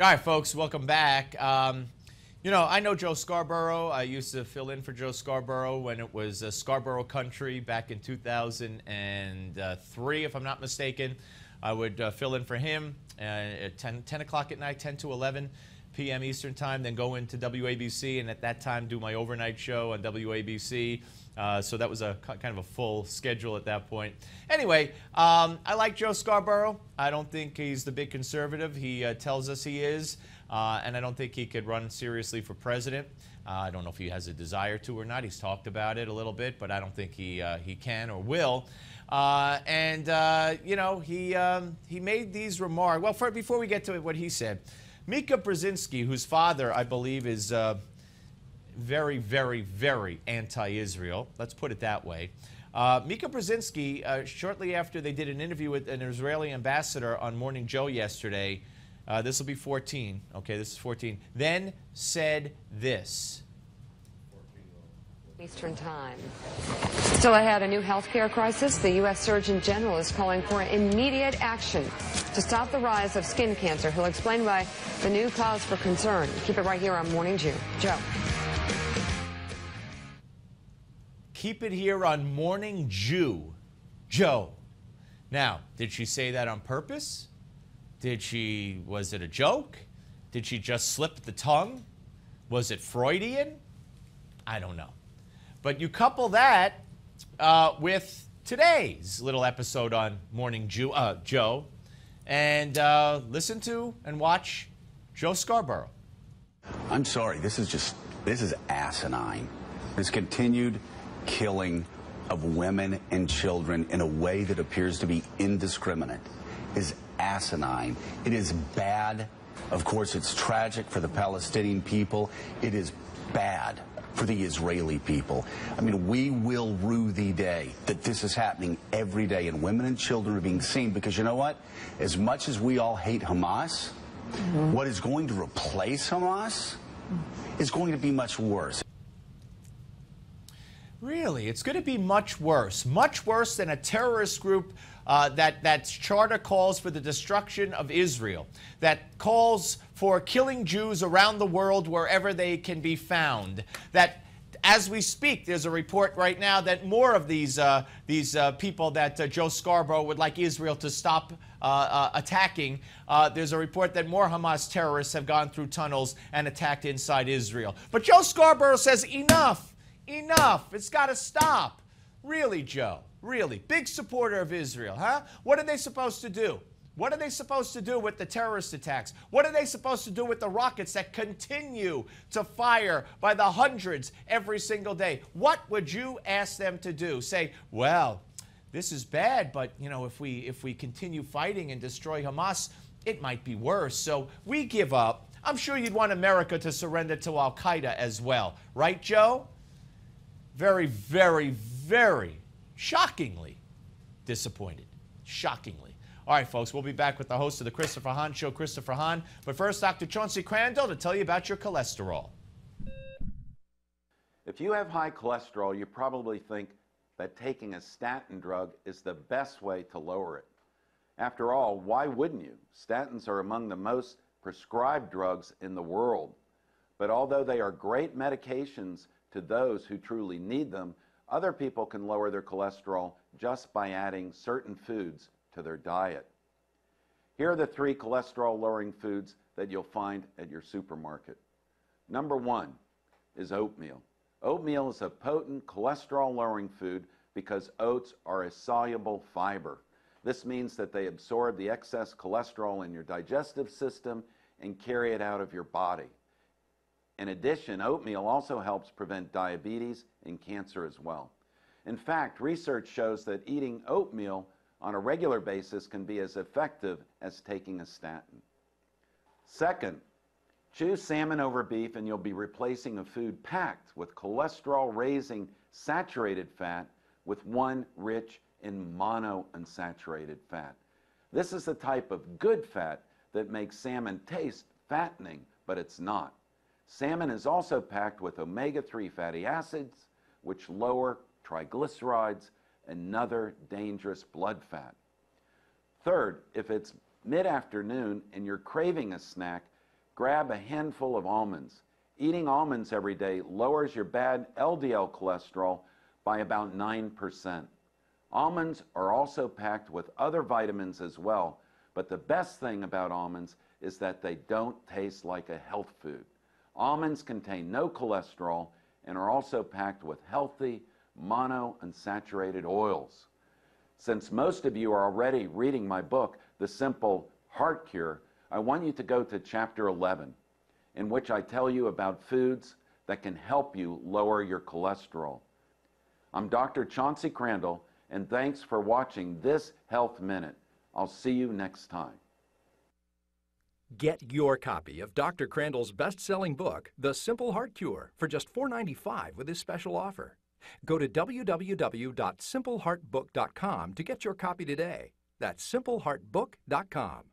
All right, folks, welcome back. I know Joe Scarborough. I used to fill in for Joe Scarborough when it was Scarborough Country back in 2003, if I'm not mistaken. I would fill in for him at 10 o'clock at night, 10 to 11 p.m. Eastern Time, then go into WABC, and at that time do my overnight show on WABC. So that was a kind of a full schedule at that point. Anyway, I like Joe Scarborough. I don't think he's the big conservative he tells us he is, and I don't think he could run seriously for president. I don't know if he has a desire to or not. He's talked about it a little bit, but I don't think he can or will. He made these remarks. Well, before we get to what he said, Mika Brzezinski, whose father, I believe, is very, very, very anti-Israel. Let's put it that way. Mika Brzezinski, shortly after they did an interview with an Israeli ambassador on Morning Joe yesterday, this will be 14, okay, this is 14, then said this. Eastern Time. Still ahead, a new health care crisis. The U.S. Surgeon General is calling for immediate action to stop the rise of skin cancer. He'll explain why the new cause for concern. Keep it right here on Morning Joe. Keep it here on Morning Joe. Now, did she say that on purpose? Was it a joke? Did she just slip the tongue? Was it Freudian? I don't know. But you couple that with today's little episode on Morning Joe, and listen to and watch Joe Scarborough. I'm sorry, this is asinine. This continued killing of women and children in a way that appears to be indiscriminate is asinine. It is bad. Of course, it's tragic for the Palestinian people. It is bad for the Israeli people. I mean, we will rue the day that this is happening every day and women and children are being seen, because you know what? As much as we all hate Hamas, what is going to replace Hamas is going to be much worse. Really? It's going to be much worse than a terrorist group that charter calls for the destruction of Israel, that calls for killing Jews around the world wherever they can be found, that as we speak, there's a report right now that more of these people that Joe Scarborough would like Israel to stop attacking. There's a report that more Hamas terrorists have gone through tunnels and attacked inside Israel. But Joe Scarborough says, enough, it's got to stop. Really, Joe? Really? Big supporter of Israel, huh? What are they supposed to do? What are they supposed to do with the terrorist attacks? What are they supposed to do with the rockets that continue to fire by the hundreds every single day? What would you ask them to do? Say, well, this is bad, but you know, if we continue fighting and destroy Hamas, it might be worse. So we give up. I'm sure you'd want America to surrender to Al-Qaeda as well. Right, Joe? Very, very, very shockingly disappointed. Shockingly. All right, folks, we'll be back with the host of the Christopher Hahn Show, Christopher Hahn. But first, Dr. Chauncey Crandall to tell you about your cholesterol. If you have high cholesterol, you probably think that taking a statin drug is the best way to lower it. After all, why wouldn't you? Statins are among the most prescribed drugs in the world. But although they are great medications to those who truly need them, other people can lower their cholesterol just by adding certain foods to their diet. Here are the 3 cholesterol-lowering foods that you'll find at your supermarket. Number 1 is oatmeal. Oatmeal is a potent cholesterol-lowering food because oats are a soluble fiber. This means that they absorb the excess cholesterol in your digestive system and carry it out of your body. In addition, oatmeal also helps prevent diabetes and cancer as well. In fact, research shows that eating oatmeal on a regular basis can be as effective as taking a statin. Second, choose salmon over beef and you'll be replacing a food packed with cholesterol-raising saturated fat with one rich in monounsaturated fat. This is the type of good fat that makes salmon taste fattening, but it's not. Salmon is also packed with omega-3 fatty acids, which lower triglycerides, another dangerous blood fat. Third, if it's mid-afternoon and you're craving a snack, Grab a handful of almonds. Eating almonds every day lowers your bad LDL cholesterol by about 9%. Almonds are also packed with other vitamins as well, but the best thing about almonds is that they don't taste like a health food. Almonds contain no cholesterol and are also packed with healthy monounsaturated oils. Since most of you are already reading my book, The Simple Heart Cure, I want you to go to chapter 11, in which I tell you about foods that can help you lower your cholesterol. I'm Dr. Chauncey Crandall, and thanks for watching this Health Minute. I'll see you next time. Get your copy of Dr. Crandall's best-selling book, The Simple Heart Cure, for just $4.95 with his special offer. Go to www.simpleheartbook.com to get your copy today. That's simpleheartbook.com.